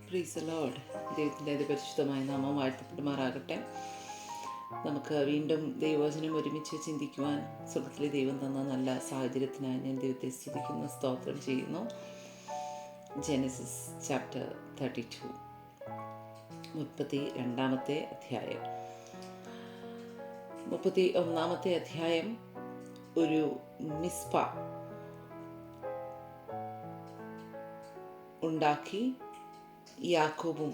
Praise Lord. ദൈവത്തിൻ്റെ അതിപരിശുദ്ധമായ നാമം വാഴ്ത്തപ്പെടുമാറാകട്ടെ. നമുക്ക് വീണ്ടും ദൈവവചനം ഒരുമിച്ച് ചിന്തിക്കുവാൻ സ്വർഗ്ഗത്തിലെ ദൈവം തന്ന നല്ല സാഹചര്യത്തിനായി ഞാൻ ദൈവത്തെ സ്തുതിക്കുന്നു, സ്തോത്രം ചെയ്യുന്നു. ജെനസിസ് ചാപ്റ്റർ 32, 32 അധ്യായം. 31 അധ്യായം ഒരു മിസ്പ ഉണ്ടാക്കി യാക്കോബും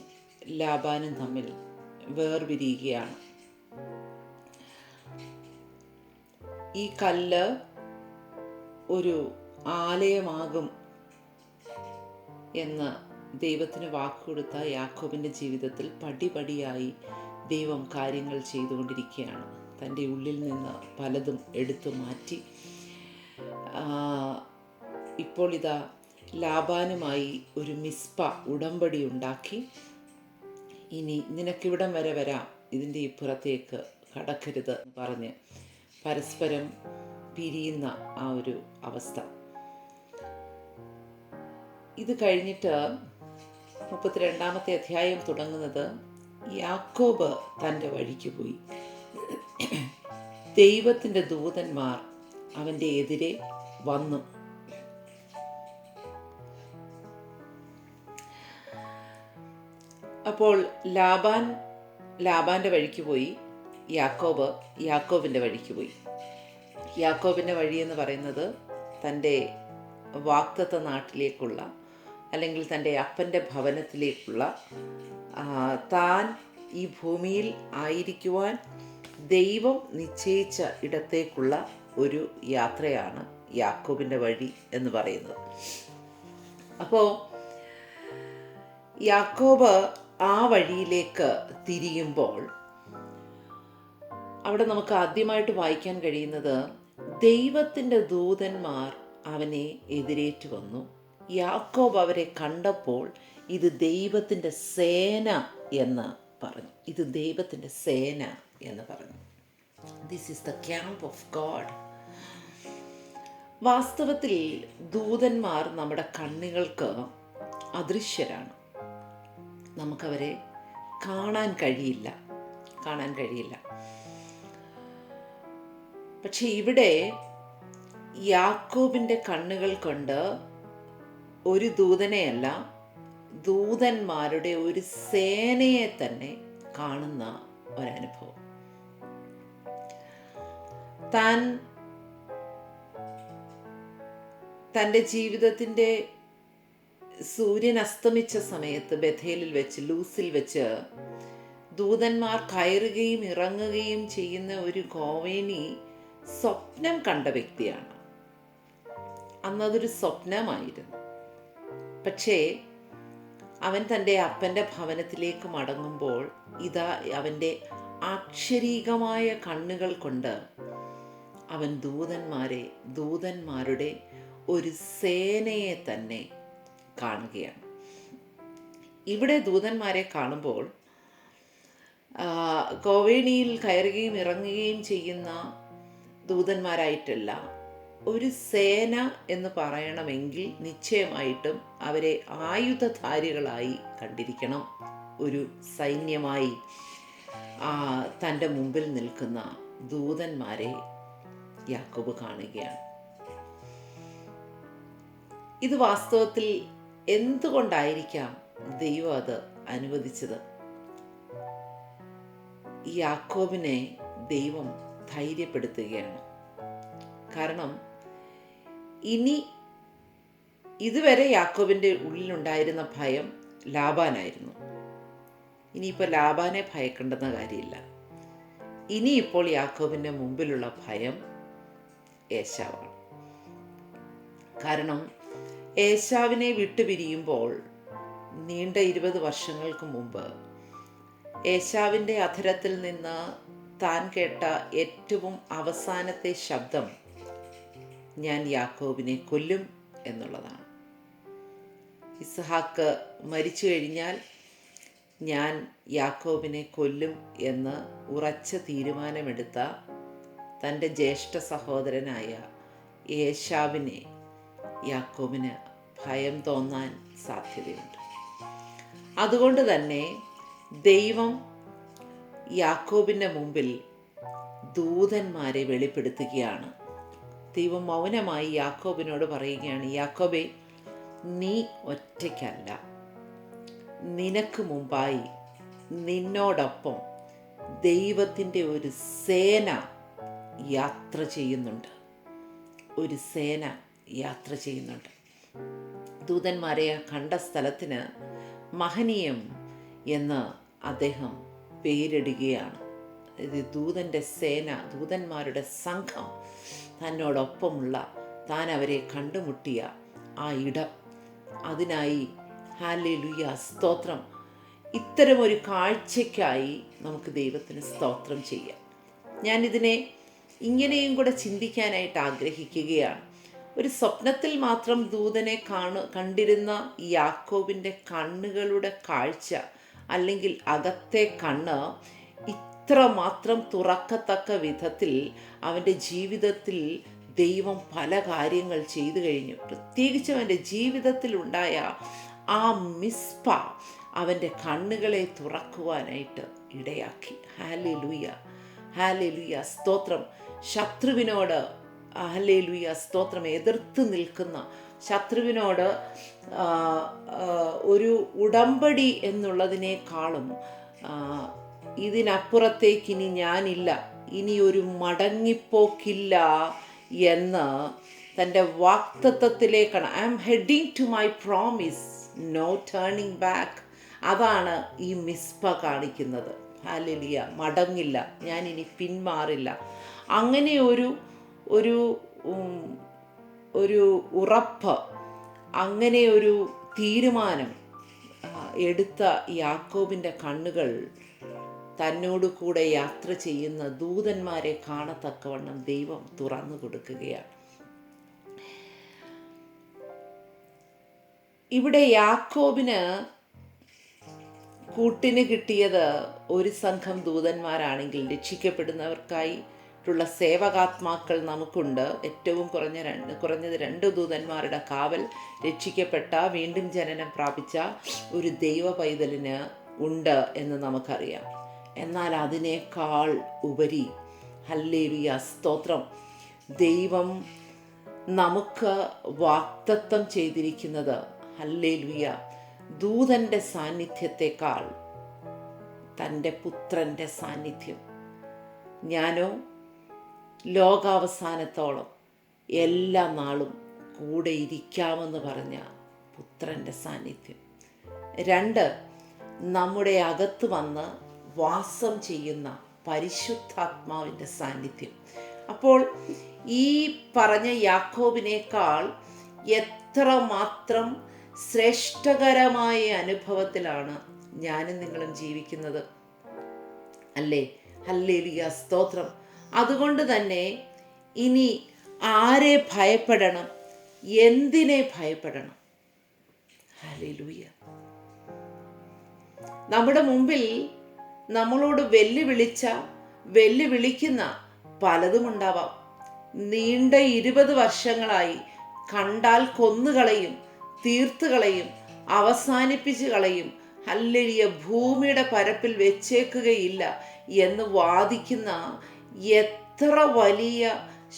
ലാബാനും തമ്മിൽ വേർപിരിയുകയാണ്. ഈ കല്ല് ഒരു ആലയമാകും എന്ന് ദൈവത്തിന് വാക്കുകൊടുത്ത യാക്കോബിൻ്റെ ജീവിതത്തിൽ പടിപടിയായി ദൈവം കാര്യങ്ങൾ ചെയ്തുകൊണ്ടിരിക്കുകയാണ്. തൻ്റെ ഉള്ളിൽ നിന്ന് പലതും എടുത്തു മാറ്റി ഇപ്പോൾ ഇതാ ലാബാനുമായി ഒരു മിസ്പ ഉടമ്പടി ഉണ്ടാക്കി. ഇനി നിനക്കിവിടം വരെ വരാം, ഇതിൻ്റെ ഇപ്പുറത്തേക്ക് കടക്കരുത് എന്ന് പറഞ്ഞ് പരസ്പരം പിരിയുന്ന ആ ഒരു അവസ്ഥ. ഇത് കഴിഞ്ഞിട്ട് 32 അധ്യായം തുടങ്ങുന്നത് യാക്കോബ് തൻ്റെ വഴിക്ക് പോയി. ദൈവത്തിൻ്റെ ദൂതന്മാർ അവൻ്റെ എതിരെ വന്നു. അപ്പോൾ ലാബാൻ്റെ വഴിക്ക് പോയി, യാക്കോബിൻ്റെ വഴിക്ക് പോയി. യാക്കോബിൻ്റെ വഴി എന്ന് പറയുന്നത് തൻ്റെ വാഗ്ദത്ത നാട്ടിലേക്കുള്ള, അല്ലെങ്കിൽ തൻ്റെ അപ്പൻ്റെ ഭവനത്തിലേക്കുള്ള, താൻ ഈ ഭൂമിയിൽ ആയിരിക്കുവാൻ ദൈവം നിശ്ചയിച്ച ഇടത്തേക്കുള്ള ഒരു യാത്രയാണ് യാക്കോബിൻ്റെ വഴി എന്ന് പറയുന്നത്. അപ്പോൾ യാക്കോബ് ആ വഴിയിലേക്ക് തിരിയുമ്പോൾ അവിടെ നമുക്ക് ആദ്യമായിട്ട് വായിക്കാൻ കഴിയുന്നത്, ദൈവത്തിൻ്റെ ദൂതന്മാർ അവനെ എതിരേറ്റു വന്നു. യാക്കോബ് അവരെ കണ്ടപ്പോൾ ഇത് ദൈവത്തിൻ്റെ സേന എന്ന് പറഞ്ഞു. ഇത് ദൈവത്തിൻ്റെ സേന എന്ന് പറഞ്ഞു. This is the camp of God. വാസ്തവത്തിൽ ദൂതന്മാർ നമ്മുടെ കണ്ണുകൾക്ക് അദൃശ്യരാണ്. നമുക്കവരെ കാണാൻ കഴിയില്ല. പക്ഷെ ഇവിടെ യാക്കോബിൻ്റെ കണ്ണുകൾ കൊണ്ട് ഒരു ദൂതനെയല്ല, ദൂതന്മാരുടെ ഒരു സേനയെ തന്നെ കാണുന്ന ഒരനുഭവം. തൻ്റെ ജീവിതത്തിൻ്റെ സൂര്യൻ അസ്തമിച്ച സമയത്ത് ബഥേലിൽ വെച്ച്, ലൂസിൽ വെച്ച് ദൂതന്മാർ കയറുകയും ഇറങ്ങുകയും ചെയ്യുന്ന ഒരു ഗോവേനി സ്വപ്നം കണ്ട വ്യക്തിയാണ്. അന്നതൊരു സ്വപ്നമായിരുന്നു. പക്ഷേ അവൻ തൻ്റെ അപ്പൻ്റെ ഭവനത്തിലേക്ക് മടങ്ങുമ്പോൾ ഇതാ അവൻ്റെ അക്ഷരീകമായ കണ്ണുകൾ കൊണ്ട് അവൻ ദൂതന്മാരുടെ ഒരു സേനയെ തന്നെ കാണുകയാണ്. ഇവിടെ ദൂതന്മാരെ കാണുമ്പോൾ ഗോവേണിയിൽ കയറുകയും ഇറങ്ങുകയും ചെയ്യുന്ന ദൂതന്മാരായിട്ടല്ല, ഒരു സേന എന്ന് പറയണമെങ്കിൽ നിശ്ചയമായിട്ടും അവരെ ആയുധധാരികളായി കണ്ടിരിക്കണം. ഒരു സൈന്യമായി തൻ്റെ മുമ്പിൽ നിൽക്കുന്ന ദൂതന്മാരെ യാക്കോബ് കാണുകയാണ്. ഇത് വാസ്തവത്തിൽ എന്തുകൊണ്ടായിരിക്കാം ദൈവം അത് അനുവദിച്ചത്? യാക്കോബിനെ ദൈവം ധൈര്യപ്പെടുത്തുകയാണ്. കാരണം ഇതുവരെ യാക്കോബിൻ്റെ ഉള്ളിലുണ്ടായിരുന്ന ഭയം ലാബാനായിരുന്നു. ഇനിയിപ്പോൾ ലാബാനെ ഭയക്കേണ്ടെന്ന കാര്യമില്ല. ഇനിയിപ്പോൾ യാക്കോബിൻ്റെ മുമ്പിലുള്ള ഭയം ഏശാവാണ്. കാരണം ഏശാവിനെ വിട്ടുപിരിയുമ്പോൾ നീണ്ട 20 വർഷങ്ങൾക്ക് മുമ്പ് ഏശാവിൻ്റെ അധരത്തിൽ നിന്ന് താൻ കേട്ട ഏറ്റവും അവസാനത്തെ ശബ്ദം ഞാൻ യാക്കോബിനെ കൊല്ലും എന്നുള്ളതാണ്. ഇസ്ഹാക്ക് മരിച്ചു കഴിഞ്ഞാൽ ഞാൻ യാക്കോബിനെ കൊല്ലും എന്ന് ഉറച്ച തീരുമാനമെടുത്ത തൻ്റെ ജ്യേഷ്ഠ സഹോദരനായ ഏശാവിനെ യാക്കോബിന് ഭയം തോന്നാൻ സാധ്യതയുണ്ട്. അതുകൊണ്ട് തന്നെ ദൈവം യാക്കോബിൻ്റെ മുമ്പിൽ ദൂതന്മാരെ വെളിപ്പെടുത്തുകയാണ്. ദൈവം മൗനമായി യാക്കോബിനോട് പറയുകയാണ്, യാക്കോബേ, നീ ഒറ്റയ്ക്കല്ല, നിനക്ക് മുമ്പായി നിന്നോടൊപ്പം ദൈവത്തിൻ്റെ ഒരു സേന യാത്ര ചെയ്യുന്നുണ്ട്. ഒരു സേന യാത്ര ചെയ്യുന്നുണ്ട്. ദൂതന്മാരെ കണ്ട സ്ഥലത്തിന് മഹനീയം എന്ന് അദ്ദേഹം പേരിടുകയാണ്. ദൂതൻ്റെ സേന, ദൂതന്മാരുടെ സംഘം തന്നോടൊപ്പമുള്ള, താൻ അവരെ കണ്ടുമുട്ടിയ ആ ഇടം, അതിനായി ഹല്ലേലൂയ, സ്തോത്രം. ഇത്തരമൊരു കാഴ്ചയ്ക്കായി നമുക്ക് ദൈവത്തിന് സ്തോത്രം ചെയ്യാം. ഞാനിതിനെ ഇങ്ങനെയും കൂടെ ചിന്തിക്കാനായിട്ട് ആഗ്രഹിക്കുകയാണ്. ഒരു സ്വപ്നത്തിൽ മാത്രം ദൂതനെ കണ്ടിരുന്ന യാക്കോബിൻ്റെ കണ്ണുകളുടെ കാഴ്ച, അല്ലെങ്കിൽ അകത്തെ കണ്ണ് ഇത്രമാത്രം തുറക്കത്തക്ക വിധത്തിൽ അവൻ്റെ ജീവിതത്തിൽ ദൈവം പല കാര്യങ്ങൾ ചെയ്തു കഴിഞ്ഞു. പ്രത്യേകിച്ച് അവൻ്റെ ജീവിതത്തിലുണ്ടായ ആ മിസ്പ അവൻ്റെ കണ്ണുകളെ തുറക്കുവാനായിട്ട് ഇടയാക്കി. ഹല്ലേലൂയ, ഹല്ലേലൂയ, സ്തോത്രം. ശത്രുവിനോട് ഹല്ലേലൂയ, സ്തോത്രം, എതിർത്ത് നിൽക്കുന്ന ശത്രുവിനോട് ഒരു ഉടമ്പടി എന്നുള്ളതിനേക്കാളും ഇതിനപ്പുറത്തേക്കിനി ഞാനില്ല, ഇനി ഒരു മടങ്ങിപ്പോക്കില്ല എന്ന് തൻ്റെ വാക്തത്വത്തിലേക്കാണ്. I am heading to my promise, no turning back. അതാണ് ഈ മിസ്പ കാണിക്കുന്നത്. ഹല്ലേലൂയ, മടങ്ങില്ല, ഞാനിനി പിന്മാറില്ല. അങ്ങനെ ഒരു ഉറപ്പ്, അങ്ങനെ ഒരു തീരുമാനം എടുത്ത യാക്കോബിൻ്റെ കണ്ണുകൾ തന്നോട് കൂടെ യാത്ര ചെയ്യുന്ന ദൂതന്മാരെ കാണത്തക്കവണ്ണം ദൈവം തുറന്നു കൊടുക്കുകയാണ്. ഇവിടെ യാക്കോബിന് കൂട്ടിന് കിട്ടിയത് ഒരു സംഘം ദൂതന്മാരാണെങ്കിൽ, രക്ഷിക്കപ്പെടുന്നവർക്കായിട്ടുള്ള സേവകാത്മാക്കൾ നമുക്കുണ്ട്. ഏറ്റവും കുറഞ്ഞത് 2 ദൂതന്മാരുടെ കാവൽ രക്ഷിക്കപ്പെട്ട, വീണ്ടും ജനനം പ്രാപിച്ച ഒരു ദൈവ പൈതലിന് ഉണ്ട് എന്ന് നമുക്കറിയാം. എന്നാൽ അതിനേക്കാൾ ഉപരി, ഹല്ലേലൂയ, സ്തോത്രം, ദൈവം നമുക്ക് വാഗ്ദത്തം ചെയ്തിരിക്കുന്നത്, ഹല്ലേലൂയ, ദൂതൻ്റെ സാന്നിധ്യത്തെക്കാൾ തൻ്റെ പുത്രൻ്റെ സാന്നിധ്യം. ഞാനോ ലോകാവസാനത്തോളം എല്ലാ നാളും കൂടെ ഇരിക്കാമെന്ന് പറഞ്ഞ പുത്രൻ്റെ സാന്നിധ്യം. 2, നമ്മുടെ അകത്ത് വന്ന് വാസം ചെയ്യുന്ന പരിശുദ്ധാത്മാവിൻ്റെ സാന്നിധ്യം. അപ്പോൾ ഈ പറഞ്ഞ യാക്കോബിനേക്കാൾ എത്രമാത്രം ശ്രേഷ്ഠകരമായ അനുഭവത്തിലാണ് ഞാനും നിങ്ങളും ജീവിക്കുന്നത്, അല്ലേ? ഹല്ലേലൂയ, സ്തോത്രം. അതുകൊണ്ട് തന്നെ ഇനി ആരെ ഭയപ്പെടണം, എന്തിനെ ഭയപ്പെടണം? ഹല്ലേലൂയ. നമ്മുടെ മുമ്പിൽ നമ്മളോട് വെല്ലുവിളിക്കുന്ന പലതും ഉണ്ടാവാം. നീണ്ട 20 വർഷങ്ങളായി കണ്ടാൽ കൊന്നുകളയും, തീർത്തുകളയും, അവസാനിപ്പിച്ച് കളയും, ഹല്ലേലൂയ, ഭൂമിയുടെ പരപ്പിൽ വെച്ചേക്കുകയില്ല എന്ന് വാദിക്കുന്ന എത്ര വലിയ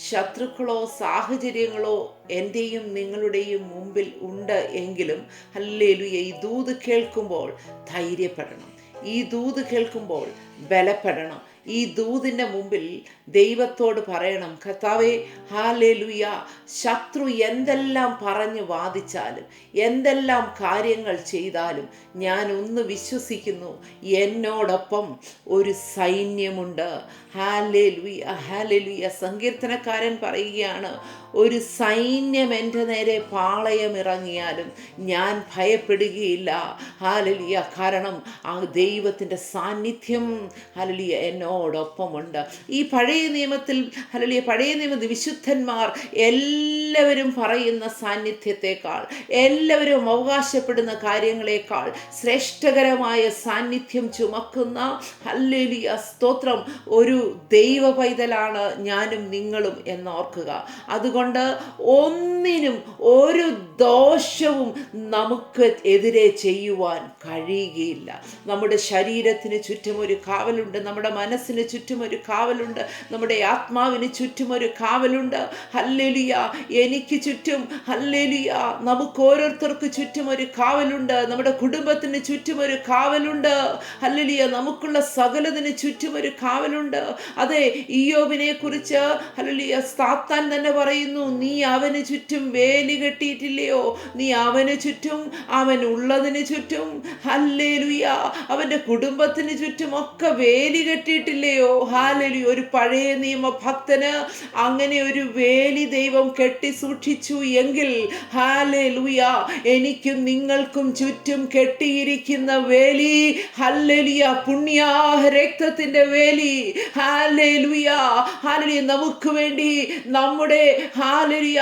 ശത്രുക്കളോ സാഹചര്യങ്ങളോ എൻ്റെയും നിങ്ങളുടെയും മുമ്പിൽ ഉണ്ട് എങ്കിലും, ഹല്ലേലൂയ, ഈ ദൂത് കേൾക്കുമ്പോൾ ധൈര്യപ്പെടണം, ഈ ദൂത് കേൾക്കുമ്പോൾ ബലപ്പെടണം. ഈ ദൂതിൻ്റെ മുമ്പിൽ ദൈവത്തോട് പറയണം, കർത്താവേ, ഹല്ലേലൂയ, ശത്രു എന്തെല്ലാം പറഞ്ഞ് വാദിച്ചാലും, എന്തെല്ലാം കാര്യങ്ങൾ ചെയ്താലും ഞാൻ ഒന്ന് വിശ്വസിക്കുന്നു, എന്നോടൊപ്പം ഒരു സൈന്യമുണ്ട്. Hallelujah, hallelujah. സങ്കീർത്തനക്കാരൻ പറയുകയാണ്, ഒരു സൈന്യം എൻ്റെ നേരെ പാളയമിറങ്ങിയാലും ഞാൻ ഭയപ്പെടുകയില്ല. ഹല്ലേലൂയ. കാരണം ആ ദൈവത്തിൻ്റെ സാന്നിധ്യം, ഹല്ലേലൂയ, എന്നോട് എന്നോടൊപ്പമുണ്ട്. ഈ പഴയ നിയമത്തിൽ ഹല്ലേലൂയ പഴയ നിയമ വിശുദ്ധന്മാർ എല്ലാവരും പറയുന്ന സാന്നിധ്യത്തെക്കാൾ, എല്ലാവരും അവകാശപ്പെടുന്ന കാര്യങ്ങളെക്കാൾ ശ്രേഷ്ഠകരമായ സാന്നിധ്യം ചുമക്കുന്ന ഹല്ലേലൂയ സ്തോത്രം ഒരു ദൈവ പൈതലാണ് ഞാനും നിങ്ങളും എന്നോർക്കുക. അതുകൊണ്ട് ഒന്നിനും ഒരു ദോഷവും നമുക്ക് എതിരെ ചെയ്യുവാൻ കഴിയുകയില്ല. നമ്മുടെ ശരീരത്തിന് ചുറ്റും ഒരു കാവലുണ്ട്, നമ്മുടെ മനസ്സിന് ചുറ്റും ഒരു കാവലുണ്ട്, നമ്മുടെ ആത്മാവിന് ചുറ്റും ഒരു കാവലുണ്ട്. ഹല്ലേലൂയ എനിക്ക് ചുറ്റും, ഹല്ലേലൂയ നമുക്ക് ഓരോരുത്തർക്ക് ചുറ്റും ഒരു കാവലുണ്ട്, നമ്മുടെ കുടുംബത്തിന് ചുറ്റും ഒരു കാവലുണ്ട്. ഹല്ലേലൂയ നമുക്കുള്ള സകലതിന് ചുറ്റും ഒരു കാവലുണ്ട്. അതെ, ഇയ്യോബിനെ കുറിച്ച് ഹല്ലേലൂയ സാത്താൻ തന്നെ പറയുന്നു, നീ അവന് ചുറ്റും വേലി കെട്ടിയിട്ടില്ലയോ, നീ അവന് ചുറ്റും, അവൻ ഉള്ളതിന് ചുറ്റും, ഹല്ലേലൂയ അവന്റെ കുടുംബത്തിന് ചുറ്റും ഒക്കെ വേലി കെട്ടിയിട്ടില്ലയോ. ഹല്ലേലൂയ ഒരു പഴയ നിയമ ഭക്തന് അങ്ങനെ ഒരു വേലി ദൈവം കെട്ടി സൂക്ഷിച്ചു എങ്കിൽ, ഹല്ലേലൂയ എനിക്കും നിങ്ങൾക്കും ചുറ്റും കെട്ടിയിരിക്കുന്ന വേലി, ഹല്ലേലൂയ പുണ്യ രക്തത്തിന്റെ വേലി, ഹല്ലേലൂയ ഹല്ലേലൂയ നമുക്ക് വേണ്ടി നമ്മുടെ ഹല്ലേലൂയ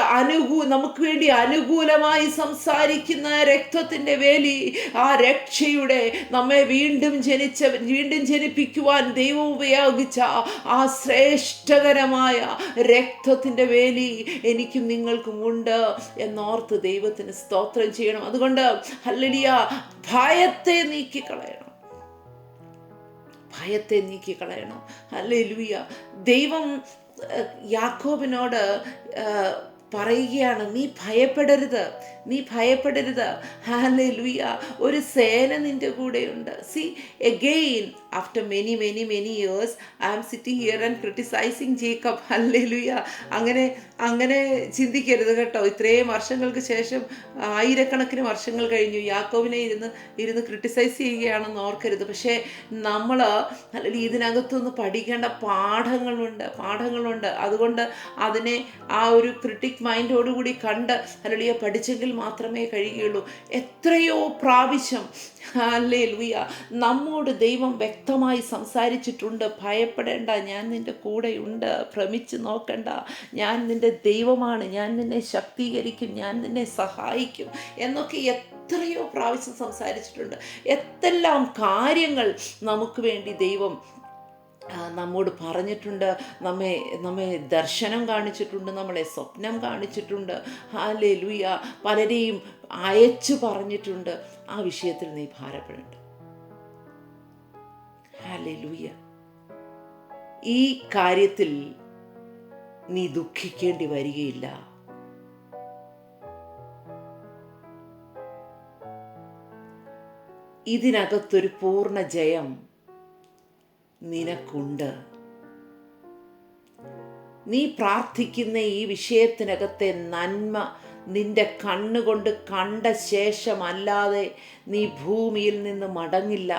നമുക്ക് വേണ്ടി അനുകൂലമായി സംസാരിക്കുന്ന രക്തത്തിന്റെ വേലി, ആ രക്ഷയുടെ നമ്മെ വീണ്ടും ജനിപ്പിക്കുവാൻ ദൈവം ഉപയോഗിച്ച ആ ശ്രേഷ്ഠകരമായ രക്തത്തിന്റെ വേലി എനിക്കും നിങ്ങൾക്കും ഉണ്ട് എന്നോർത്ത് ദൈവത്തിന് സ്തോത്രം ചെയ്യണം. അതുകൊണ്ട് ഹല്ലേലൂയ ഭയത്തെ നീക്കിക്കളയണം, ഭയത്തെ നീക്കിക്കളയണം. ഹല്ലേലൂയ ദൈവം യാക്കോബിനോട് പറയുകയാണ്, നീ ഭയപ്പെടരുത്, നീ ഭയപ്പെടരുത്. ഹല്ലേലൂയ ഒരു സേന നിന്റെ കൂടെയുണ്ട്. See again after many years I am sitting here and criticizing Jacob. Hallelujah അങ്ങനെ ചിന്തിക്കരുത് കേട്ടോ. ഇത്രയും വർഷങ്ങൾക്ക് ശേഷം, ആയിരക്കണക്കിന് വർഷങ്ങൾ കഴിഞ്ഞു, യാക്കോബിനെ ഇരുന്ന് ക്രിട്ടിസൈസ് ചെയ്യുകയാണെന്ന് ഓർക്കരുത്. പക്ഷേ നമ്മൾ അല്ലെങ്കിൽ ഇതിനകത്തുനിന്ന് പഠിക്കേണ്ട പാഠങ്ങളുണ്ട്. അതുകൊണ്ട് അതിനെ ആ ഒരു ക്രിട്ടിക് മൈൻഡോടുകൂടി കണ്ട് ഹല്ലേലൂയ പഠിച്ചെങ്കിൽ മാത്രമേ കഴിയുകയുള്ളൂ. എത്രയോ പ്രാവശ്യം ഹല്ലേലൂയ നമ്മോട് ദൈവം വ്യക്തമായി സംസാരിച്ചിട്ടുണ്ട്. ഭയപ്പെടേണ്ട, ഞാൻ നിൻ്റെ കൂടെയുണ്ട്, ഭ്രമിച്ച് നോക്കണ്ട, ഞാൻ നിൻ്റെ ദൈവമാണ്, ഞാൻ നിന്നെ ശക്തീകരിക്കും, ഞാൻ നിന്നെ സഹായിക്കും എന്നൊക്കെ എത്രയോ പ്രാവശ്യം സംസാരിച്ചിട്ടുണ്ട്. എന്തെല്ലാം കാര്യങ്ങൾ നമുക്ക് വേണ്ടി ദൈവം നമ്മോട് പറഞ്ഞിട്ടുണ്ട്, നമ്മെ ദർശനം കാണിച്ചിട്ടുണ്ട്, നമ്മളെ സ്വപ്നം കാണിച്ചിട്ടുണ്ട്. ഹല്ലേലൂയ പലരെയും അയച്ചു പറഞ്ഞിട്ടുണ്ട്. ആ വിഷയത്തിൽ നീ ഭാരപ്പെടേണ്ട. ഹല്ലേലൂയ ഈ കാര്യത്തിൽ നീ ദുഃഖിക്കേണ്ടി വരികയില്ല. ഇതിനകത്തൊരു പൂർണ്ണ ജയം നിനക്കുണ്ട്. നീ പ്രാർത്ഥിക്കുന്ന ഈ വിഷയത്തിനകത്തെ നന്മ നിന്റെ കണ്ണുകൊണ്ട് കണ്ട ശേഷമല്ലാതെ നീ ഭൂമിയിൽ നിന്ന് മടങ്ങില്ല.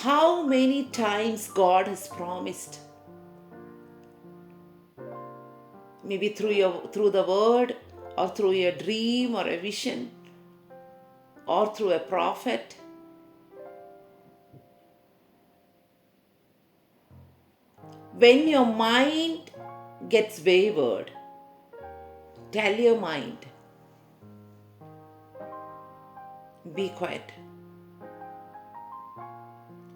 How many times God has promised, maybe through the word or through a dream or a vision or through a prophet, when your mind gets wavered, tell your mind, be quiet.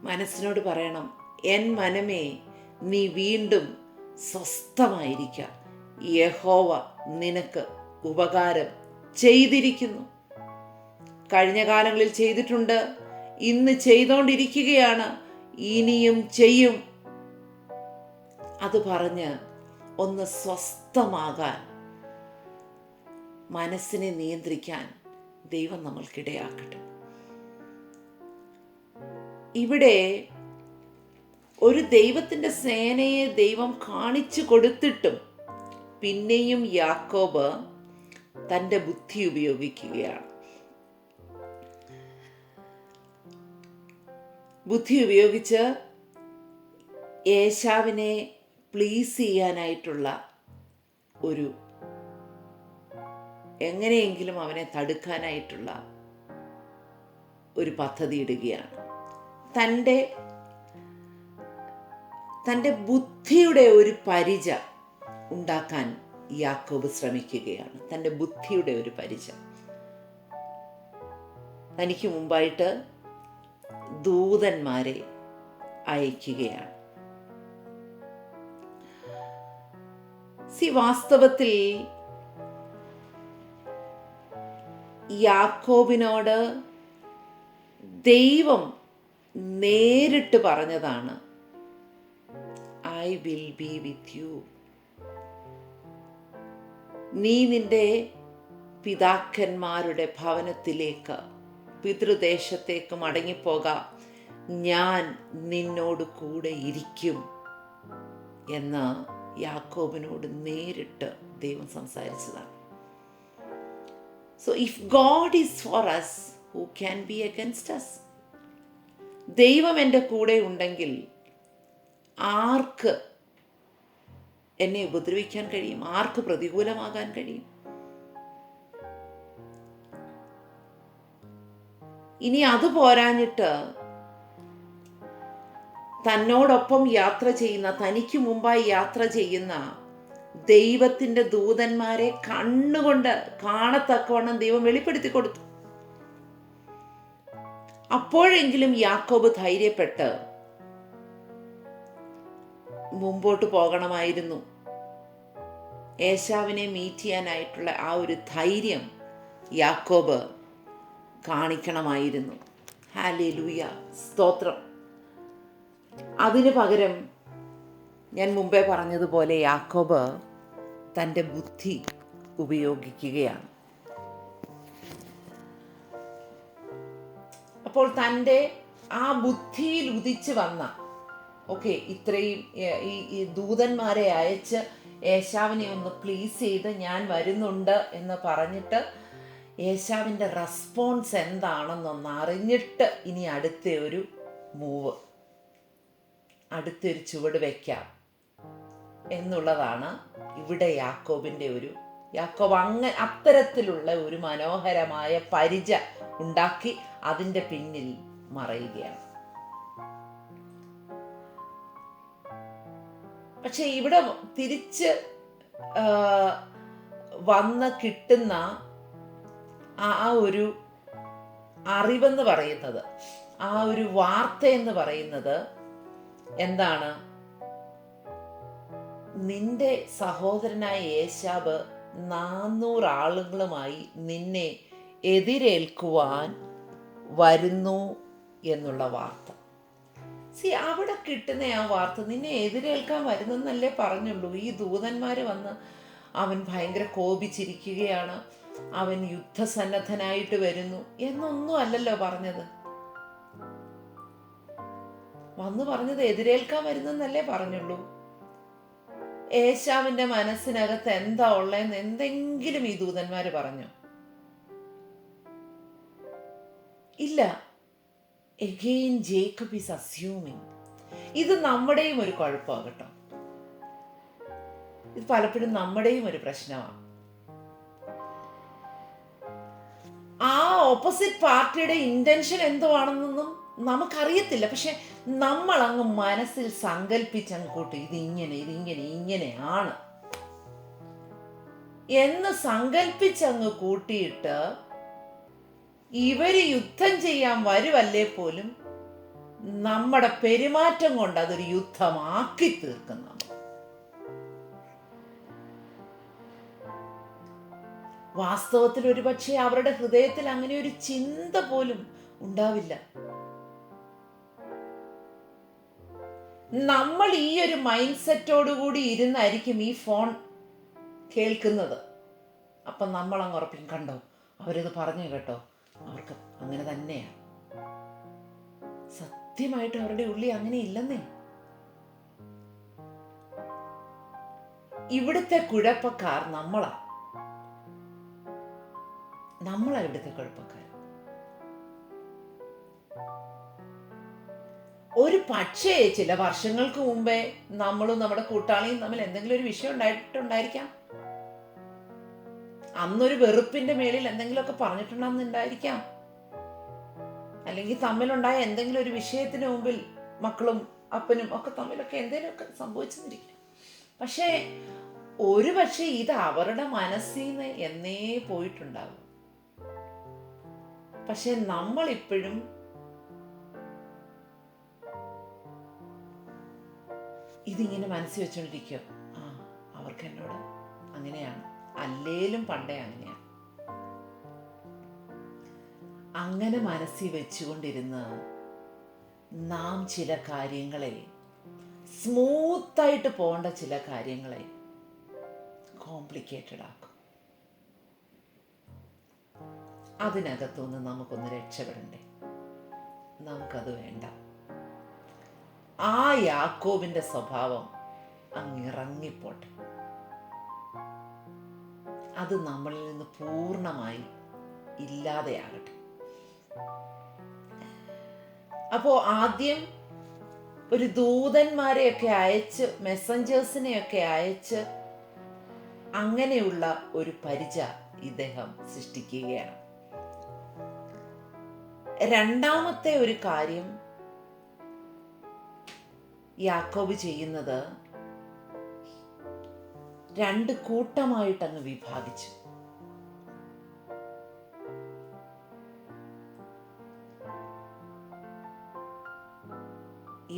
മനസ്സിനോട് പറയണം, N മനമേ നീ വീണ്ടും സ്വസ്ഥമായിരിക്ക, യഹോവ നിനക്ക് ഉപകാരം ചെയ്തിരിക്കുന്നു. കഴിഞ്ഞ കാലങ്ങളിൽ ചെയ്തിട്ടുണ്ട്, ഇന്ന് ചെയ്തുകൊണ്ടിരിക്കുകയാണ്, ഇനിയും ചെയ്യും. അത് പറഞ്ഞ് ഒന്ന് സ്വസ്ഥമാകാൻ, മനസ്സിനെ നിയന്ത്രിക്കാൻ ദൈവം നമ്മൾക്കിടയാക്കട്ടെ. ഇവിടെ ഒരു ദൈവത്തിൻ്റെ സേനയെ ദൈവം കാണിച്ചു കൊടുത്തിട്ടും പിന്നെയും യാക്കോബ് തൻ്റെ ബുദ്ധി ഉപയോഗിക്കുകയാണ്. ബുദ്ധി ഉപയോഗിച്ച് ഏശാവിനെ പ്ലീസ് ചെയ്യാനായിട്ടുള്ള ഒരു, എങ്ങനെയെങ്കിലും അവനെ തടുക്കാനായിട്ടുള്ള ഒരു പദ്ധതി ഇടുകയാണ്. തൻ്റെ ബുദ്ധിയുടെ ഒരു പരിച ഉണ്ടാക്കാൻ യാക്കോബ് ശ്രമിക്കുകയാണ്. തൻ്റെ ബുദ്ധിയുടെ ഒരു പരിച. തനിക്ക് മുമ്പായിട്ട് ദൂതന്മാരെ അയക്കുകയാണ്. വാസ്തവത്തിൽ യാക്കോബിനോട് ദൈവം നേരിട്ട് പറഞ്ഞതാണ്, I will be with you. നീ നിന്റെ പിതാക്കന്മാരുടെ ഭവനത്തിലേക്ക്, പിതൃദേശത്തേക്ക് മടങ്ങിപ്പോക, ഞാൻ നിന്നോട് കൂടെ ഇരിക്കും എന്ന് യാക്കോബിനോട് നേരിട്ട് ദൈവം സംസാരിച്ചതാണ്. So if God is for us, who can be against us? ദൈവം എൻ്റെ കൂടെ ഉണ്ടെങ്കിൽ ആർക്ക് എന്നെ ഉപദ്രവിക്കാൻ കഴിയും? ആർക്ക് പ്രതികൂലമാകാൻ കഴിയും? ഇനി അത് പോരാഞ്ഞിട്ട് തന്നോടൊപ്പം യാത്ര ചെയ്യുന്ന, തനിക്ക് മുമ്പായി യാത്ര ചെയ്യുന്ന ദൈവത്തിൻ്റെ ദൂതന്മാരെ കണ്ണുകൊണ്ട് കാണത്തക്കവണ്ണം ദൈവം വെളിപ്പെടുത്തി കൊടുത്തു. അപ്പോഴെങ്കിലും യാക്കോബ് ധൈര്യപ്പെട്ട് മുമ്പോട്ട് പോകണമായിരുന്നു. ഏശാവിനെ മീറ്റ് ചെയ്യാനായിട്ടുള്ള ആ ഒരു ധൈര്യം യാക്കോബ് കാണിക്കണമായിരുന്നു. ഹല്ലേലൂയ, സ്തോത്രം. അതിനു പകരം ഞാൻ മുമ്പേ പറഞ്ഞതുപോലെ യാക്കോബ് തൻ്റെ ബുദ്ധി ഉപയോഗിക്കുകയാണ്. അപ്പോൾ തൻ്റെ ആ ബുദ്ധിയിൽ ഉദിച്ചു വന്ന ഇത്രയും ഈ ദൂതന്മാരെ അയച്ച് ഏശാവിനെ ഒന്ന് പ്ലീസ് ചെയ്ത് ഞാൻ വരുന്നുണ്ട് എന്ന് പറഞ്ഞിട്ട് ഏശാവിൻ്റെ റെസ്പോൺസ് എന്താണെന്നൊന്ന് അറിഞ്ഞിട്ട് ഇനി അടുത്തൊരു ചുവട് വയ്ക്കാം എന്നുള്ളതാണ് ഇവിടെ യാക്കോബ് അത്തരത്തിലുള്ള ഒരു മനോഹരമായ പരിച ഉണ്ടാക്കി അതിൻ്റെ പിന്നിൽ മറയുകയാണ്. പക്ഷെ ഇവിടെ തിരിച്ച് വന്ന് കിട്ടുന്ന ആ ഒരു അറിവെന്ന് പറയുന്നത്, ആ ഒരു വാർത്ത എന്ന് പറയുന്നത് എന്താണ്? നിന്റെ സഹോദരനായ ഏശാവ് 400 ആളുകളുമായി നിന്നെ എതിരേൽക്കുവാൻ വരുന്നു എന്നുള്ള വാർത്ത. അവിടെ കിട്ടുന്ന ആ വാർത്ത, നിന്നെ എതിരേൽക്കാൻ വരുന്നെന്നല്ലേ പറഞ്ഞുള്ളൂ. ഈ ദൂതന്മാര് വന്ന് അവൻ ഭയങ്കര കോപിച്ചിരിക്കുകയാണ്, അവൻ യുദ്ധസന്നദ്ധനായിട്ട് വരുന്നു എന്നൊന്നും അല്ലല്ലോ പറഞ്ഞത്. പറഞ്ഞത് എതിരേൽക്കാൻ വരുന്നെന്നല്ലേ പറഞ്ഞുള്ളൂ. ഏശാവിന്റെ മനസ്സിനകത്ത് എന്താ ഉള്ളതെന്ന് എന്തെങ്കിലും ഈ ദൂതന്മാര് പറഞ്ഞു? ഇല്ല. Again Jacob is assuming. ഇത് നമ്മുടെയും ഒരു കുഴപ്പമാണ് കേട്ടോ. ഇത് പലപ്പോഴും നമ്മുടെയും ഒരു പ്രശ്നമാണ്. ആ ഓപ്പോസിറ്റ് പാർട്ടിയുടെ ഇന്റൻഷൻ എന്തോ ആണെന്നൊന്നും നമുക്കറിയത്തില്ല. പക്ഷെ നമ്മൾ അങ്ങ് മനസ്സിൽ സങ്കല്പിച്ചങ്ങോട്ട് ഇങ്ങനെയാണ് എന്ന് സങ്കല്പിച്ചങ്ങ് കൂട്ടിയിട്ട് ഇവര് യുദ്ധം ചെയ്യാൻ വരുവല്ലേ പോലും നമ്മുടെ പെരുമാറ്റം കൊണ്ട് അതൊരു യുദ്ധമാക്കി തീർക്കുന്ന. വാസ്തവത്തിൽ ഒരുപക്ഷെ അവരുടെ ഹൃദയത്തിൽ അങ്ങനെ ഒരു ചിന്ത പോലും ഉണ്ടാവില്ല. നമ്മൾ ഈ ഒരു മൈൻഡ് സെറ്റോടുകൂടി ഇരുന്നായിരിക്കും ഈ ഫോൺ കേൾക്കുന്നത്. അപ്പം നമ്മൾ അങ്ങ് ഉറപ്പിക്കും, കണ്ടോ അവരിത് പറഞ്ഞു കേട്ടോ, അവർക്ക് അങ്ങനെ തന്നെയാണ്. സത്യമായിട്ട് അവരുടെ ഉള്ളിൽ അങ്ങനെ ഇല്ലെന്നേ. ഇവിടുത്തെ കുഴപ്പക്കാർ നമ്മളാ ഇവിടുത്തെ കുഴപ്പക്കാർ. ഒരു പക്ഷേ ചില വർഷങ്ങൾക്ക് മുമ്പേ നമ്മളും നമ്മുടെ കൂട്ടാളിയും തമ്മിൽ എന്തെങ്കിലും ഒരു വിഷയം ഉണ്ടായിട്ടുണ്ടായിരിക്കാം. അന്നൊരു വെറുപ്പിന്റെ മേളിൽ എന്തെങ്കിലുമൊക്കെ പറഞ്ഞിട്ടുണ്ടായിരിക്കാം. അല്ലെങ്കിൽ തമ്മിലുണ്ടായ എന്തെങ്കിലും ഒരു വിഷയത്തിന് മുമ്പിൽ മക്കളും അപ്പനും ഒക്കെ തമ്മിലൊക്കെ എന്തെങ്കിലുമൊക്കെ സംഭവിച്ചെന്നിരിക്കും. പക്ഷേ ഒരു പക്ഷേ ഇത് അവരുടെ മനസ്സിൽ നിന്ന് എന്നേ പോയിട്ടുണ്ടാകും. പക്ഷെ നമ്മളിപ്പോഴും ഇതിങ്ങനെ മനസ്സിൽ വെച്ചോണ്ടിരിക്കുക, അവർക്ക് എന്നോട് അങ്ങനെയാണ്, അല്ലേലും പണ്ടേ അങ്ങനെയാണ്. അങ്ങനെ മനസ്സിൽ വെച്ചുകൊണ്ടിരുന്ന് നാം ചില കാര്യങ്ങളെ, സ്മൂത്തായിട്ട് പോകേണ്ട ചില കാര്യങ്ങളെ കോംപ്ലിക്കേറ്റഡ് ആക്കും. അതിനകത്തുനിന്ന് നമുക്കൊന്ന് രക്ഷപ്പെടണ്ടേ? നമുക്കത് വേണ്ട. ആ യാക്കോബിന്റെ സ്വഭാവം അങ്ങിറങ്ങിപ്പോട്ടെ. അത് നമ്മളിൽ നിന്ന് പൂർണ്ണമായി ഇല്ലാതെയാകട്ടെ. അപ്പോൾ ആദ്യം ഒരു ദൂതന്മാരെയൊക്കെ അയച്ച്, മെസ്സഞ്ചേഴ്സിനെയൊക്കെ അയച്ച് അങ്ങനെയുള്ള ഒരു പരിച ഇദ്ദേഹം സൃഷ്ടിക്കുകയാണ്. രണ്ടാമത്തെ ഒരു കാര്യം യാക്കോബ് ചെയ്യുന്നത്, രണ്ട് കൂട്ടമായിട്ടങ്ങ് വിഭാഗിച്ചു.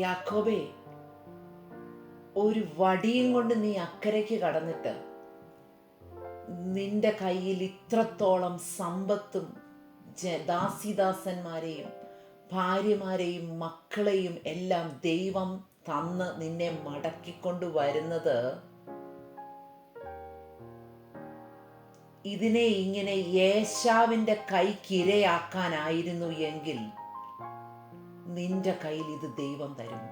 യാക്കോബേ, ഒരു വടിയും കൊണ്ട് നീ അക്കരയ്ക്ക് കടന്നിട്ട് നിന്റെ കയ്യിൽ ഇത്രത്തോളം സമ്പത്തും ദാസിദാസന്മാരെയും ഭാര്യമാരെയും മക്കളെയും എല്ലാം ദൈവം തന്ന് നിന്നെ മടക്കിക്കൊണ്ട് വരുന്നത് ഇതിനെ ഇങ്ങനെ ഏശാവിന്റെ കൈക്കിരയാക്കാനായിരുന്നു എങ്കിൽ നിന്റെ കയ്യിൽ ഇത് ദൈവം തരും.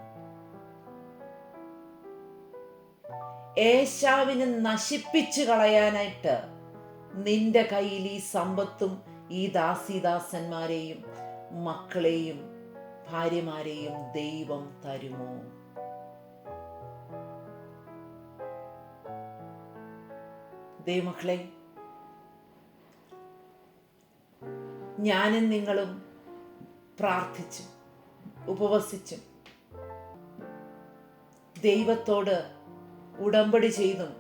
ഏശാവിനെ നശിപ്പിച്ചു കളയാനായിട്ട് നിന്റെ കയ്യിൽ ഈ സമ്പത്തും ഈ ദാസിദാസന്മാരെയും മക്കളെയും ഭാര്യമാരെയും ദൈവം തരുമോ? ദൈവമക്കളെ, ഞാനും നിങ്ങളും പ്രാർത്ഥിച്ചും ഉപവസിച്ചും ദൈവത്തോട് ഉടമ്പടി ചെയ്തും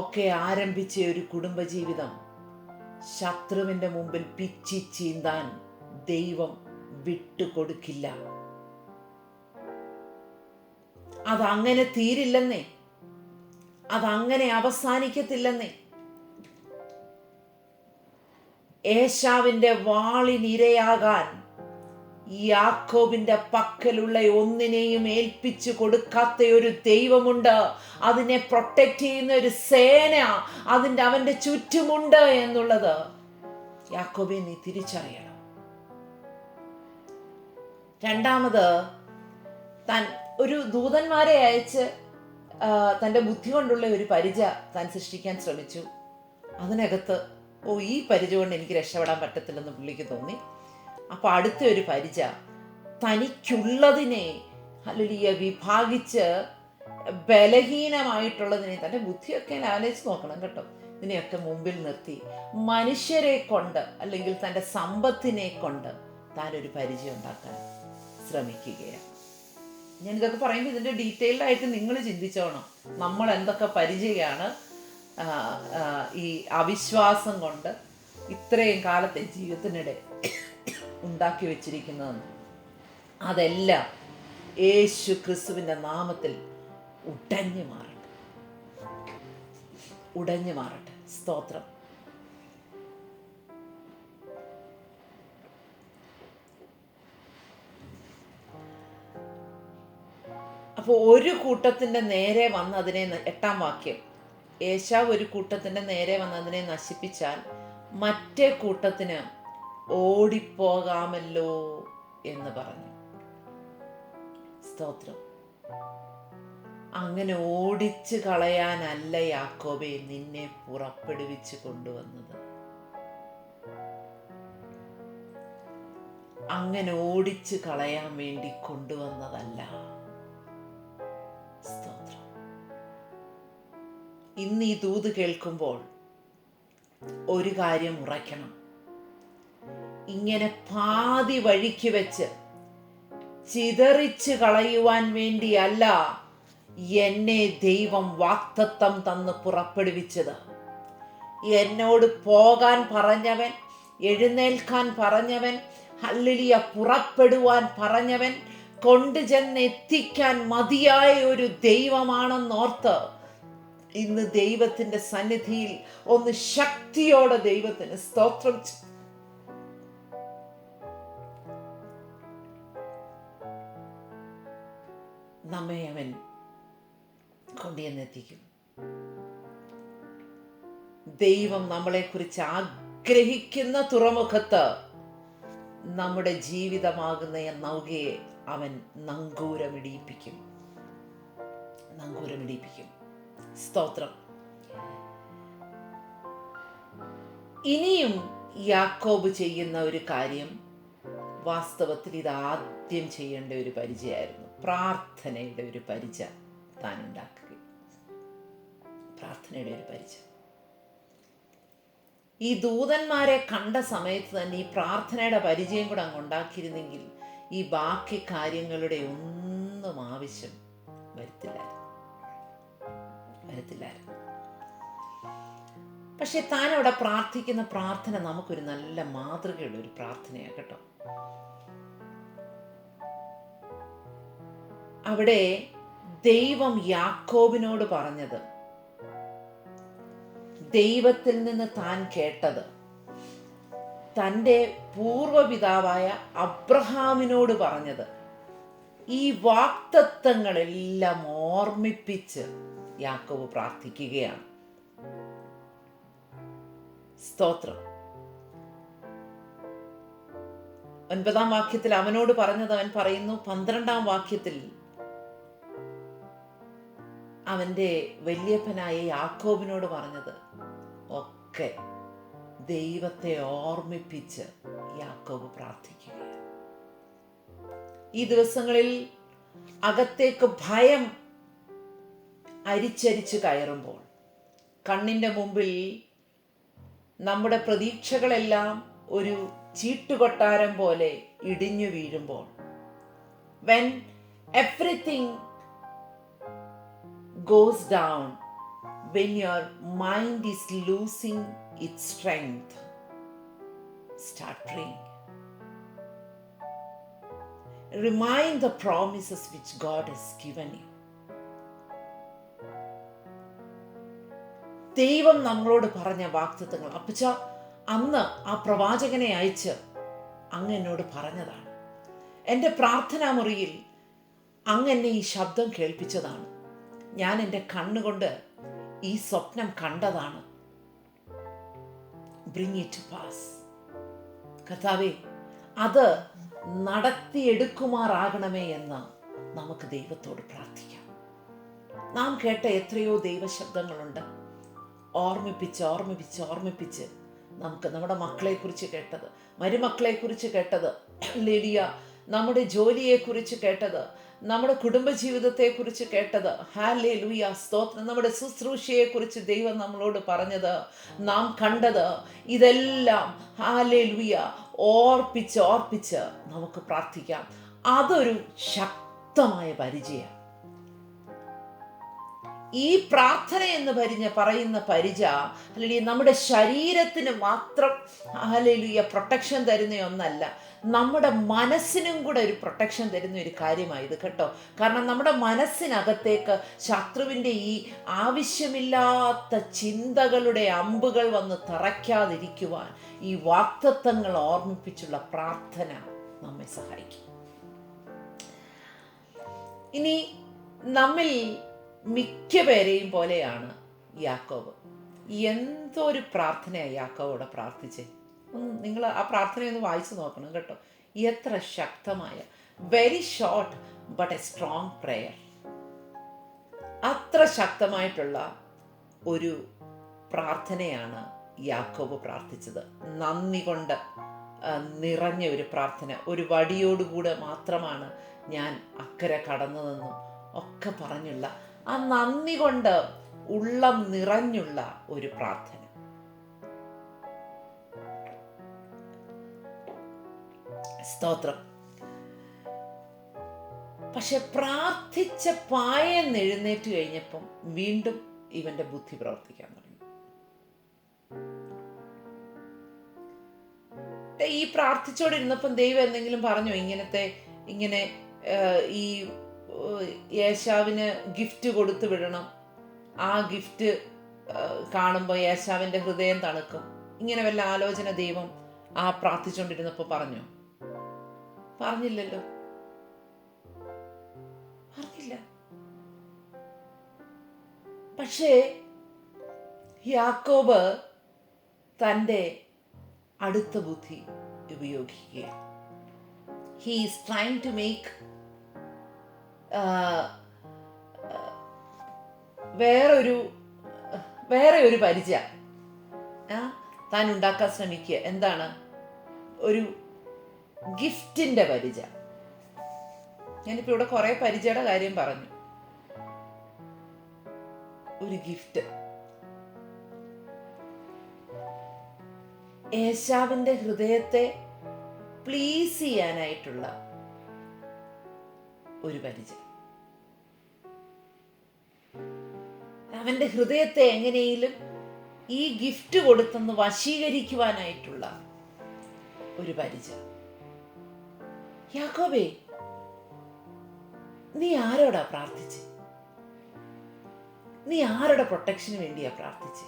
ഒക്കെ ആരംഭിച്ച ഒരു കുടുംബജീവിതം ശത്രുവിന്റെ മുമ്പിൽ പിച്ചി ചീന്താൻ ദൈവം വിട്ടുകൊടുക്കില്ല. അതങ്ങനെ തീരില്ലെന്നേ, അതങ്ങനെ അവസാനിക്കത്തില്ലെന്നേ. ഏശാവിന്റെ വാളിനിരയാകാൻ യാക്കോബിന്റെ പക്കലുള്ള ഒന്നിനെയും ഏൽപ്പിച്ചു കൊടുക്കാത്ത ഒരു ദൈവമുണ്ട്. അതിനെ പ്രൊട്ടക്ട് ചെയ്യുന്ന ഒരു സേന അവന്റെ ചുറ്റുമുണ്ട് എന്നുള്ളത് യാക്കോബെ നീ തിരിച്ചറിയണം. രണ്ടാമത്, താൻ ഒരു ദൂതന്മാരെ അയച്ച് തൻ്റെ ബുദ്ധി കൊണ്ടുള്ള ഒരു പരിച താൻ സൃഷ്ടിക്കാൻ ശ്രമിച്ചു. അതിനകത്ത് ഈ പരിച കൊണ്ട് എനിക്ക് രക്ഷപ്പെടാൻ പറ്റത്തില്ലെന്ന് പുള്ളിക്ക് തോന്നി. അപ്പോൾ അടുത്ത ഒരു പരിച തനിക്കുള്ളതിനെ വിഭാഗിച്ച് ബലഹീനമായിട്ടുള്ളതിനെ, തൻ്റെ ബുദ്ധിയൊക്കെ ആലോചിച്ച് നോക്കണം കേട്ടോ, ഇതിനെയൊക്കെ മുമ്പിൽ നിർത്തി മനുഷ്യരെ കൊണ്ട് അല്ലെങ്കിൽ തൻ്റെ സമ്പത്തിനെ കൊണ്ട് താനൊരു പരിചയം ഉണ്ടാക്കാൻ ശ്രമിക്കുകയാണ്. ഞാനിതൊക്കെ പറയുമ്പോൾ ഇതിൻ്റെ ഡീറ്റെയിൽഡ് ആയിട്ട് നിങ്ങൾ ചിന്തിച്ചോണം. നമ്മൾ എന്തൊക്കെ പരിചയമാണ് ഈ അവിശ്വാസം കൊണ്ട് ഇത്രയും കാലത്തെ ജീവിതത്തിനിടെ ഉണ്ടാക്കി വെച്ചിരിക്കുന്നതെന്ന്. അതെല്ലാം യേശു ക്രിസ്തുവിൻ്റെ നാമത്തിൽ ഉടഞ്ഞു മാറട്ടെ, ഉടഞ്ഞു മാറട്ടെ. സ്തോത്രം. അപ്പോൾ ഒരു കൂട്ടത്തിൻ്റെ നേരെ വന്ന് അതിനെ, 8-ാം വാക്യം, ഏശാവ് ഒരു കൂട്ടത്തിൻ്റെ നേരെ വന്ന് അതിനെ നശിപ്പിച്ചാൽ മറ്റേ കൂട്ടത്തിന് ഓടിപ്പോകാമല്ലോ എന്ന് പറഞ്ഞു. സ്തോത്രം. അങ്ങനെ ഓടിച്ചു കളയാനല്ല യാക്കോബേ നിന്നെ പുറപ്പെടുവിച്ച് കൊണ്ടുവന്നത്. അങ്ങനെ ഓടിച്ചു കളയാൻ വേണ്ടി കൊണ്ടുവന്നതല്ല. സ്തോത്രം. ഇന്ന് ഈ ദൂത് കേൾക്കുമ്പോൾ ഒരു കാര്യം ഉറയ്ക്കണം. ഇങ്ങനെ പാതി വഴിക്ക് വെച്ച് ചിതറിച്ച് കളയുവാൻ വേണ്ടിയല്ല എന്നെ ദൈവം വാഗ്ദത്തം തന്ന് പുറപ്പെടുവിച്ചത്. എന്നോട് പോകാൻ പറഞ്ഞവൻ, എഴുന്നേൽക്കാൻ പറഞ്ഞവൻ, ഹല്ലേലൂയ പുറപ്പെടുവാൻ പറഞ്ഞവൻ, കൊണ്ടുചെന്ന് എത്തിക്കാൻ മതിയായ ഒരു ദൈവമാണെന്നോർത്ത് ഇന്ന് ദൈവത്തിന്റെ സന്നിധിയിൽ ഒന്ന് ശക്തിയോടെ ദൈവത്തിന് സ്തോത്രം. നമ്മെ അവൻ കൊണ്ടുവന്നെത്തിക്കും. ദൈവം നമ്മളെക്കുറിച്ച് ആഗ്രഹിക്കുന്ന തുറമുഖത്ത് നമ്മുടെ ജീവിതമാകുന്ന നൗകയെ അവൻ നങ്കൂരമിടിയിപ്പിക്കും. സ്തോത്രം. ഇനിയും യാക്കോബ് ചെയ്യുന്ന ഒരു കാര്യം, വാസ്തവത്തിൽ ഇത് ആദ്യം ചെയ്യേണ്ട ഒരു പരിചയമായിരുന്നു. പ്രാർത്ഥനയുടെ ഒരു പരിചയ താൻ ഉണ്ടാക്കുക. പ്രാർത്ഥനയുടെ ഒരു പരിചയം. ഈ ദൂതന്മാരെ കണ്ട സമയത്ത് തന്നെ ഈ പ്രാർത്ഥനയുടെ പരിചയം കൂടെ അങ്ങ് ഉണ്ടാക്കിയിരുന്നെങ്കിൽ ഈ ബാക്കി കാര്യങ്ങളുടെ ഒന്നും ആവശ്യം വരത്തില്ലായിരുന്നു. പക്ഷെ താൻ അവിടെ പ്രാർത്ഥിക്കുന്ന പ്രാർത്ഥന നമുക്കൊരു നല്ല മാതൃകയുള്ള ഒരു പ്രാർത്ഥനയാണ് കേട്ടോ. അവിടെ ദൈവം യാക്കോബിനോട് പറഞ്ഞത്, ദൈവത്തിൽ നിന്ന് താൻ കേട്ടത്, തൻ്റെ പൂർവപിതാവായ അബ്രഹാമിനോട് പറഞ്ഞത്, ഈ വാഗ്ദത്തങ്ങളെല്ലാം ഓർമ്മിപ്പിച്ച് യാക്കോബ് പ്രാർത്ഥിക്കുകയാണ്. സ്തോത്രം. 9-ാം വാക്യത്തിൽ അവനോട് പറഞ്ഞത് അവൻ പറയുന്നു. 12-ാം വാക്യത്തിൽ അവന്റെ വല്യപ്പനായ യാക്കോബിനോട് പറഞ്ഞത് ഒക്കെ ദൈവത്തെ ഓർമ്മിപ്പിച്ച് യാക്കോബ് പ്രാർത്ഥിക്കുകയാണ്. ഈ ദിവസങ്ങളിൽ അകത്തേക്ക് ഭയം അരിച്ചരിച്ച് കയറുമ്പോൾ, കണ്ണിന്റെ മുമ്പിൽ നമ്മുടെ പ്രതീക്ഷകളെല്ലാം ഒരു ചീട്ടുകൊട്ടാരം പോലെ ഇടിഞ്ഞു വീഴുമ്പോൾ, when everything goes down, when your mind is losing its strength, start praying. Remind the promises which God has given you. ദൈവം നമ്മളോട് പറഞ്ഞ വാഗ്ദത്തങ്ങൾ, അപ്പച്ച അന്ന് ആ പ്രവാചകനെ അയച്ച് അങ്ങ് എന്നോട് പറഞ്ഞതാണ്. എൻ്റെ പ്രാർത്ഥനാ മുറിയിൽ അങ്ങ് എന്നെ ഈ ശബ്ദം കേൾപ്പിച്ചതാണ്. ഞാൻ എൻ്റെ കണ്ണുകൊണ്ട് ഈ സ്വപ്നം കണ്ടതാണ്. Bring it to pass. കർത്താവേ, അത് നടത്തിയെടുക്കുമാറാകണമേ എന്ന് നമുക്ക് ദൈവത്തോട് പ്രാർത്ഥിക്കാം. നാം കേട്ട എത്രയോ ദൈവശബ്ദങ്ങളുണ്ട്. ഓർമ്മിപ്പിച്ച് നമുക്ക് നമ്മുടെ മക്കളെക്കുറിച്ച് കേട്ടത്, മരുമക്കളെക്കുറിച്ച് കേട്ടത്, ലേലിയ നമ്മുടെ ജോലിയെക്കുറിച്ച് കേട്ടത്, നമ്മുടെ കുടുംബജീവിതത്തെക്കുറിച്ച് കേട്ടത്, ഹല്ലേലൂയ സ്തോത്രം, നമ്മുടെ ശുശ്രൂഷയെക്കുറിച്ച് ദൈവം നമ്മളോട് പറഞ്ഞത്, നാം കണ്ടത്, ഇതെല്ലാം ഹല്ലേലൂയ ഓർപ്പിച്ച് നമുക്ക് പ്രാർത്ഥിക്കാം. അതൊരു ശക്തമായ പരിചയം. ഈ പ്രാർത്ഥന എന്ന് പറയുന്ന പരിച അല്ലെങ്കിൽ നമ്മുടെ ശരീരത്തിന് മാത്രം ഹല്ലേലൂയ പ്രൊട്ടക്ഷൻ തരുന്ന ഒന്നല്ല, നമ്മുടെ മനസ്സിനും കൂടെ ഒരു പ്രൊട്ടക്ഷൻ തരുന്ന ഒരു കാര്യമായത് കേട്ടോ. കാരണം നമ്മുടെ മനസ്സിനകത്തേക്ക് ശത്രുവിൻ്റെ ഈ ആവശ്യമില്ലാത്ത ചിന്തകളുടെ അമ്പുകൾ വന്ന് തറയ്ക്കാതിരിക്കുവാൻ ഈ വാഗ്ദത്തങ്ങൾ ഓർമ്മിപ്പിച്ചുള്ള പ്രാർത്ഥന നമ്മെ സഹായിക്കും. ഇനി നമ്മിൽ മിക്ക പേരെയും പോലെയാണ് യാക്കോബ്. എന്തോ ഒരു പ്രാർത്ഥനയാണ് യാക്കോബോടെ പ്രാർത്ഥിച്ചേ. നിങ്ങൾ ആ പ്രാർത്ഥനയൊന്ന് വായിച്ചു നോക്കണം കേട്ടോ. എത്ര ശക്തമായ, very short but A strong prayer. അത്ര ശക്തമായിട്ടുള്ള ഒരു പ്രാർത്ഥനയാണ് യാക്കോബ് പ്രാർത്ഥിച്ചത്. നന്ദി കൊണ്ട് നിറഞ്ഞ ഒരു പ്രാർത്ഥന. ഒരു വടിയോടുകൂടെ മാത്രമാണ് ഞാൻ അക്കരെ കടന്നതെന്നും ഒക്കെ പറഞ്ഞുള്ള ആ നന്ദി കൊണ്ട് ഉള്ളം നിറഞ്ഞുള്ള ഒരു പ്രാർത്ഥന. സ്തോത്രം. പക്ഷെ പ്രാർത്ഥിച്ച പായെന്ന് എഴുന്നേറ്റ് കഴിഞ്ഞപ്പം വീണ്ടും ഇവന്റെ ബുദ്ധി പ്രവർത്തിക്കാൻ തുടങ്ങി. ഈ പ്രാർത്ഥിച്ചോണ്ടിരുന്നപ്പം ദൈവം എന്തെങ്കിലും പറഞ്ഞോ? ഇങ്ങനെ ഈ യേശാവിന് ഗിഫ്റ്റ് കൊടുത്തു വിടണം, ആ ഗിഫ്റ്റ് കാണുമ്പോൾ യേശാവിന്റെ ഹൃദയം തണുക്കും, ഇങ്ങനെ വല്ല ആലോചന ദൈവം ആ പ്രാർത്ഥിച്ചോണ്ടിരുന്നപ്പോ പറഞ്ഞോ? പറഞ്ഞില്ലല്ലോ, പറഞ്ഞില്ല. പക്ഷേ യാക്കോബ് തൻ്റെ അടുത്ത ബുദ്ധി ഉപയോഗിക്കുകയാണ്. He is trying to make വേറെ ഒരു പരിചയം താൻ ഉണ്ടാക്കാൻ ശ്രമിക്കുക. എന്താണ്? ഒരു ഗിഫ്റ്റിന്റെ പരിചയം. ഞാനിപ്പോൾ ഇവിടെ കുറെ പരിചയയുടെ കാര്യം പറഞ്ഞു. ഒരു ഗിഫ്റ്റ്, ഏശാവിന്റെ ഹൃദയത്തെ പ്ലീസ് ചെയ്യാനായിട്ടുള്ള ഒരു പരിചയം. അവന്റെ ഹൃദയത്തെ എങ്ങനെയും ഈ ഗിഫ്റ്റ് കൊടുത്തെന്ന് വശീകരിക്കുവാനായിട്ടുള്ള ഒരു പരിചയം. യാക്കോബേ, നീ ആരോടാ പ്രാർത്ഥിച്ച്? നീ ആരുടെ പ്രൊട്ടക്ഷന് വേണ്ടിയാ പ്രാർത്ഥിച്ച്?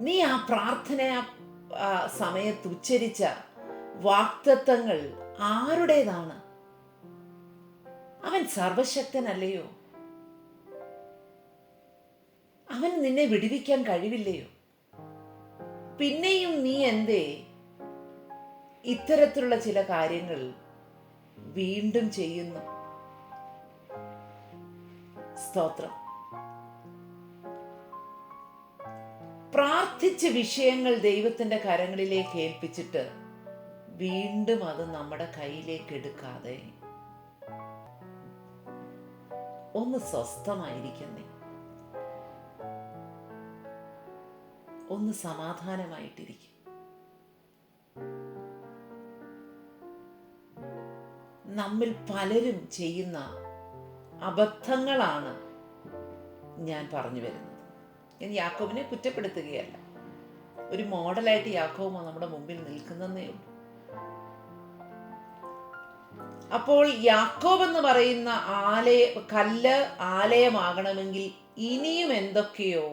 നീ ആ പ്രാർത്ഥന സമയത്ത് ഉച്ചരിച്ച വാക്തത്വങ്ങൾ ആരുടേതാണ്? അവൻ സർവശക്തനല്ലയോ? അവൻ നിന്നെ വിടുവിക്കാൻ കഴിവില്ലയോ? പിന്നെയും നീ എന്തേ ഇത്തരത്തിലുള്ള ചില കാര്യങ്ങൾ വീണ്ടും ചെയ്യുന്നു? സ്തോത്രം. പ്രാർത്ഥിച്ച വിഷയങ്ങൾ ദൈവത്തിന്റെ കരങ്ങളിലേക്ക് ഏൽപ്പിച്ചിട്ട് വീണ്ടും അത് നമ്മുടെ കയ്യിലേക്ക് എടുക്കാതെ ഒന്ന് സ്വസ്ഥമായിരിക്കുന്നേ, ഒന്ന് സമാധാനമായിട്ടിരിക്കും. നമ്മിൽ പലരും ചെയ്യുന്ന അബദ്ധങ്ങളാണ് ഞാൻ പറഞ്ഞു വരുന്നത്. ഞാൻ യാക്കോബിനെ കുറ്റപ്പെടുത്തുകയല്ല, ഒരു മോഡലായിട്ട് യാക്കോബ് നമ്മുടെ മുമ്പിൽ നിൽക്കുന്നതേ ഉള്ളൂ. അപ്പോൾ യാക്കോബ് എന്ന് പറയുന്ന കല്ല് ആലയമാകണമെങ്കിൽ ഇനിയും എന്തൊക്കെയോ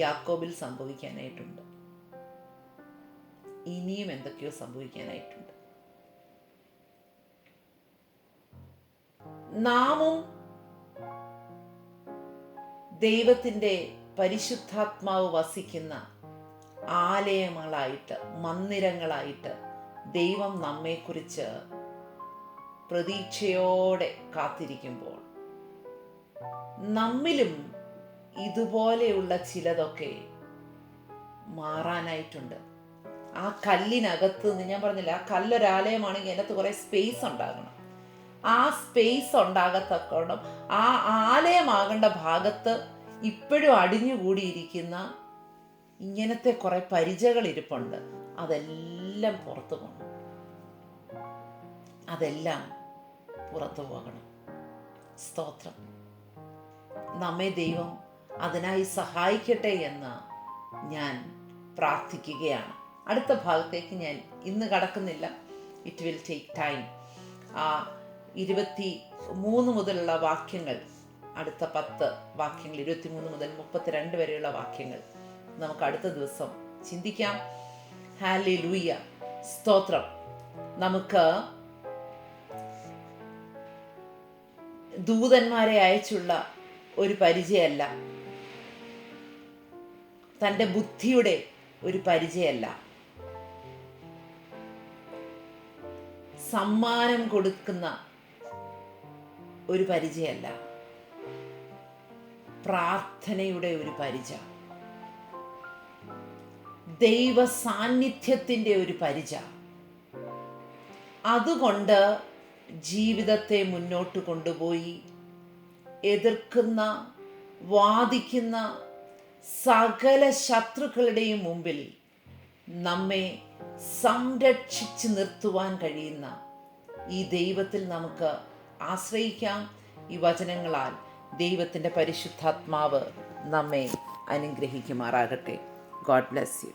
യാക്കോബിൽ സംഭവിക്കാനായിട്ടുണ്ട്. ഇനിയും എന്തൊക്കെയോ സംഭവിക്കാനായിട്ടുണ്ട്. നാമും ദൈവത്തിൻ്റെ പരിശുദ്ധാത്മാവ് വസിക്കുന്ന ആലയങ്ങളായിട്ട്, മന്ദിരങ്ങളായിട്ട് ദൈവം നമ്മെക്കുറിച്ച് പ്രതീക്ഷയോടെ കാത്തിരിക്കുമ്പോൾ നമ്മിലും ഇതുപോലെയുള്ള ചിലതൊക്കെ മാറാനായിട്ടുണ്ട്. ആ കല്ലിനകത്ത് നിന്ന്, ഞാൻ പറഞ്ഞില്ല, ആ കല്ലൊരാലയമാണെങ്കിൽ അതിനകത്ത് കുറേ സ്പേസ് ഉണ്ടാകണം. ആ സ്പേസ് ഉണ്ടാകത്തക്കോണം ആ ആലയമാകേണ്ട ഭാഗത്ത് ഇപ്പോഴും അടിഞ്ഞുകൂടിയിരിക്കുന്ന ഇങ്ങനത്തെ കുറെ പരിചകൾ ഇരിപ്പുണ്ട്. അതെല്ലാം പുറത്തു പോകണം, അതെല്ലാം പുറത്തു പോകണം. സ്തോത്രം. നമ്മെ ദൈവം അതിനായി സഹായിക്കട്ടെ എന്ന് ഞാൻ പ്രാർത്ഥിക്കുകയാണ്. അടുത്ത ഭാഗത്തേക്ക് ഞാൻ ഇന്ന് കടക്കുന്നില്ല. It will take time. ആ 23 മുതലുള്ള വാക്യങ്ങൾ, അടുത്ത 10 വാക്യങ്ങൾ, 23 മുതൽ 32 വരെയുള്ള വാക്യങ്ങൾ നമുക്ക് അടുത്ത ദിവസം ചിന്തിക്കാം. ഹല്ലേലൂയ, സ്തോത്രം. നമുക്ക് ദൂതന്മാരെ അയച്ചുള്ള ഒരു പരിചയമല്ല, തൻ്റെ ബുദ്ധിയുടെ ഒരു പരിചയമല്ല, സമ്മാനം കൊടുക്കുന്ന ഒരു പരിചയമല്ല, പ്രാർത്ഥനയുടെ ഒരു പരിചയം, ദൈവ സാന്നിധ്യത്തിൻ്റെ ഒരു പരിചയം. അതുകൊണ്ട് ജീവിതത്തെ മുന്നോട്ട് കൊണ്ടുപോയി എതിർക്കുന്ന, വാദിക്കുന്ന സകല ശത്രുക്കളുടെയും മുമ്പിൽ നമ്മെ സംരക്ഷിച്ച് നിർത്തുവാൻ കഴിയുന്ന ഈ ദൈവത്തിൽ നമുക്ക് ആശ്രയിക്കാം. ഈ വചനങ്ങളാൽ ദൈവത്തിൻ്റെ പരിശുദ്ധാത്മാവ് നമ്മെ അനുഗ്രഹിക്കുമാറാകട്ടെ. God bless you.